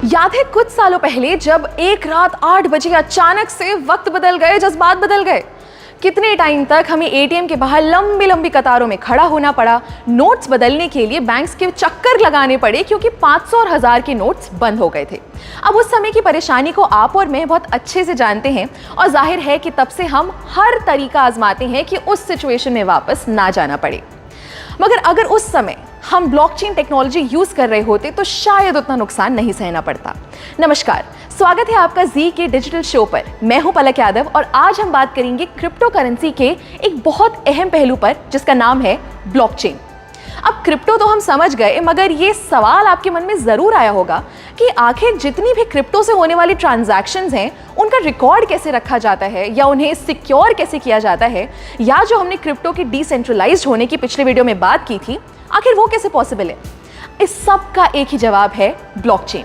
याद है कुछ सालों पहले जब एक रात 8 बजे अचानक से वक्त बदल गए, जज्बात बदल गए। कितने टाइम तक हमें एटीएम के बाहर लंबी लंबी कतारों में खड़ा होना पड़ा, नोट्स बदलने के लिए बैंक्स के चक्कर लगाने पड़े क्योंकि 500 और 1000 के नोट्स बंद हो गए थे। अब उस समय की परेशानी को आप और मैं बहुत अच्छे से जानते हैं और जाहिर है कि तब से हम हर तरीका आजमाते हैं कि उस सिचुएशन में वापस ना जाना पड़े। मगर अगर उस समय हम ब्लॉकचेन टेक्नोलॉजी यूज कर रहे होते तो शायद उतना नुकसान नहीं सहना पड़ता। नमस्कार, स्वागत है आपका जी के डिजिटल शो पर। मैं हूं पलक यादव और आज हम बात करेंगे क्रिप्टो करेंसी के एक बहुत अहम पहलू पर जिसका नाम है ब्लॉकचेन। अब क्रिप्टो तो हम समझ गए, मगर ये सवाल आपके मन में जरूर आया होगा कि आखिर जितनी भी क्रिप्टो से होने वाली ट्रांजैक्शंस हैं उनका रिकॉर्ड कैसे रखा जाता है या उन्हें सिक्योर कैसे किया जाता है, या जो हमने क्रिप्टो के डिसेंट्रलाइज्ड होने की पिछले वीडियो में बात की थी, आखिर वो कैसे पॉसिबल है। इस सब का एक ही जवाब है ब्लॉकचेन।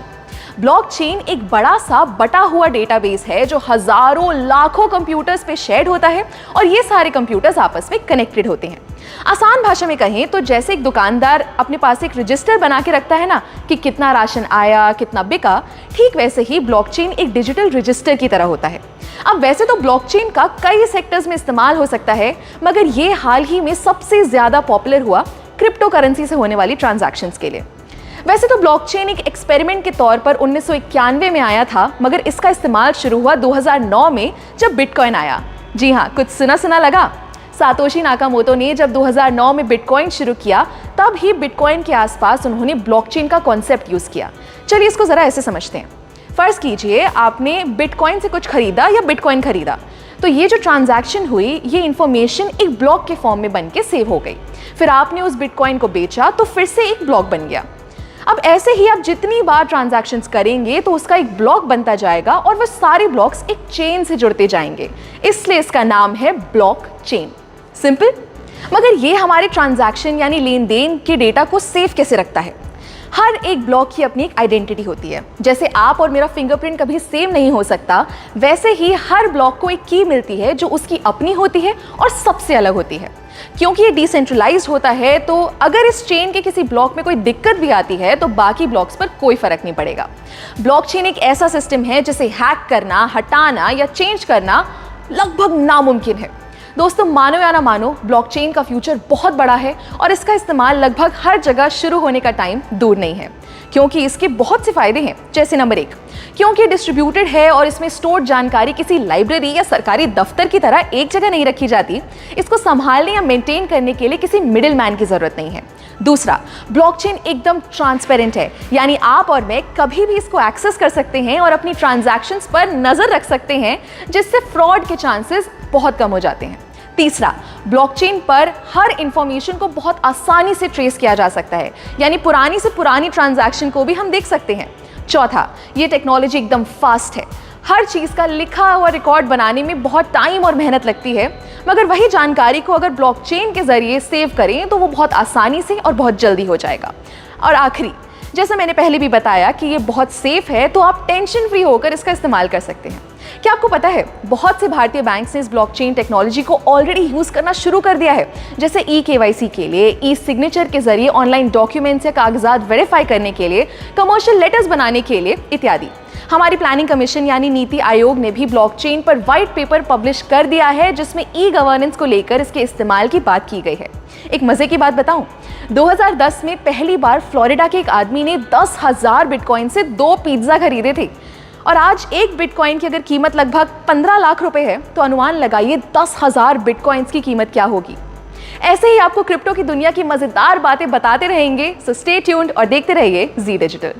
ब्लॉकचेन एक बड़ा सा बटा हुआ डेटाबेस है जो हजारों लाखों कंप्यूटर्स पे शेयर्ड होता है और ये सारे कंप्यूटर्स आपस में कनेक्टेड होते हैं। आसान भाषा में कहें तो जैसे एक दुकानदार अपने पास एक रजिस्टर बना के रखता है ना कि कितना राशन आया, कितना बिका, ठीक वैसे ही ब्लॉकचेन एक डिजिटल रजिस्टर की तरह होता है। अब वैसे तो ब्लॉकचेन का कई सेक्टर्स में इस्तेमाल हो सकता है, मगर ये हाल ही में सबसे ज्यादा पॉपुलर हुआ क्रिप्टो करेंसी से होने वाली ट्रांजैक्शंस के लिए। वैसे तो ब्लॉकचेन एक एक्सपेरिमेंट के तौर पर 1991 में आया था, मगर इसका इस्तेमाल शुरू हुआ 2009 में जब बिटकॉइन आया। जी हाँ, कुछ सुना सुना लगा। सातोशी नाकामोटो ने जब 2009 में बिटकॉइन शुरू किया, तब ही बिटकॉइन के आसपास उन्होंने ब्लॉकचेन का कॉन्सेप्ट यूज किया। चलिए इसको जरा ऐसे समझते हैं। फर्ज कीजिए आपने बिटकॉइन से कुछ खरीदा या बिटकॉइन खरीदा, तो ये जो ट्रांजैक्शन हुई, ये इंफॉर्मेशन एक ब्लॉक के फॉर्म में बन के सेव हो गई। फिर आपने उस बिटकॉइन को बेचा तो फिर से एक ब्लॉक बन गया। अब ऐसे ही आप जितनी बार ट्रांजैक्शंस करेंगे तो उसका एक ब्लॉक बनता जाएगा और वह सारे ब्लॉक्स एक चेन से जुड़ते जाएंगे, इसलिए इसका नाम है ब्लॉकचेन। सिंपल। मगर ये हमारे ट्रांजैक्शन यानी लेन देन के डेटा को सेव कैसे रखता है? हर एक ब्लॉक की अपनी एक आइडेंटिटी होती है। जैसे आप और मेरा फिंगरप्रिंट कभी सेम नहीं हो सकता, वैसे ही हर ब्लॉक को एक की मिलती है जो उसकी अपनी होती है और सबसे अलग होती है। क्योंकि ये डिसेंट्रलाइज्ड होता है, तो अगर इस चेन के किसी ब्लॉक में कोई दिक्कत भी आती है तो बाकी ब्लॉक्स पर कोई फर्क नहीं पड़ेगा। ब्लॉकचेन एक ऐसा सिस्टम है जिसे हैक करना, हटाना या चेंज करना लगभग नामुमकिन है। दोस्तों, मानो या ना मानो, ब्लॉकचेन का फ्यूचर बहुत बड़ा है और इसका इस्तेमाल लगभग हर जगह शुरू होने का टाइम दूर नहीं है, क्योंकि इसके बहुत से फायदे हैं। जैसे नंबर 1, क्योंकि डिस्ट्रीब्यूटेड है और इसमें स्टोर्ड जानकारी किसी लाइब्रेरी या सरकारी दफ्तर की तरह एक जगह नहीं रखी जाती। इसको संभालने या मेंटेन करने के लिए किसी मिडिल मैन की जरूरत नहीं है। दूसरा, ब्लॉकचेन एकदम ट्रांसपेरेंट है, यानी आप और मैं कभी भी इसको एक्सेस कर सकते हैं और अपनी ट्रांजैक्शंस पर नजर रख सकते हैं, जिससे फ्रॉड के चांसेस बहुत कम हो जाते हैं। तीसरा, ब्लॉकचेन पर हर इंफॉर्मेशन को बहुत आसानी से ट्रेस किया जा सकता है, यानी पुरानी से पुरानी ट्रांजैक्शन को भी हम देख सकते हैं। चौथा, ये टेक्नोलॉजी एकदम फास्ट है। हर चीज़ का लिखा हुआ रिकॉर्ड बनाने में बहुत टाइम और मेहनत लगती है, मगर वही जानकारी को अगर ब्लॉकचेन के जरिए सेव करें तो वो बहुत आसानी से और बहुत जल्दी हो जाएगा। और आखिरी, जैसा मैंने पहले भी बताया कि ये बहुत सेफ है, तो आप टेंशन फ्री होकर इसका इस्तेमाल कर सकते हैं। क्या आपको पता है, बहुत से भारतीय बैंक्स ने इस ब्लॉकचेन टेक्नोलॉजी को ऑलरेडी यूज करना शुरू कर दिया है, जैसे ई-केवाईसी के लिए, ई सिग्नेचर के जरिए ऑनलाइन डॉक्यूमेंट्स या कागजात वेरीफाई करने के लिए, कमर्शियल लेटर्स बनाने के लिए इत्यादि। हमारी प्लानिंग कमीशन यानी नीति आयोग ने भी ब्लॉकचेन पर व्हाइट पेपर पब्लिश कर दिया है, जिसमें ई गवर्नेंस को लेकर इसके इस्तेमाल की बात की गई है। एक मजे की बात बताऊं, 2010 में पहली बार फ्लोरिडा के एक आदमी ने 10,000 बिटकॉइन से 2 पिज्जा खरीदे थे, और आज एक बिटकॉइन की अगर कीमत लगभग 15 लाख रुपए है, तो अनुमान लगाइए 10,000 बिटकॉइंस की कीमत क्या होगी। ऐसे ही आपको क्रिप्टो की दुनिया की मजेदार बातें बताते रहेंगे, सो स्टे ट्यून्ड और देखते रहिए जी डिजिटल।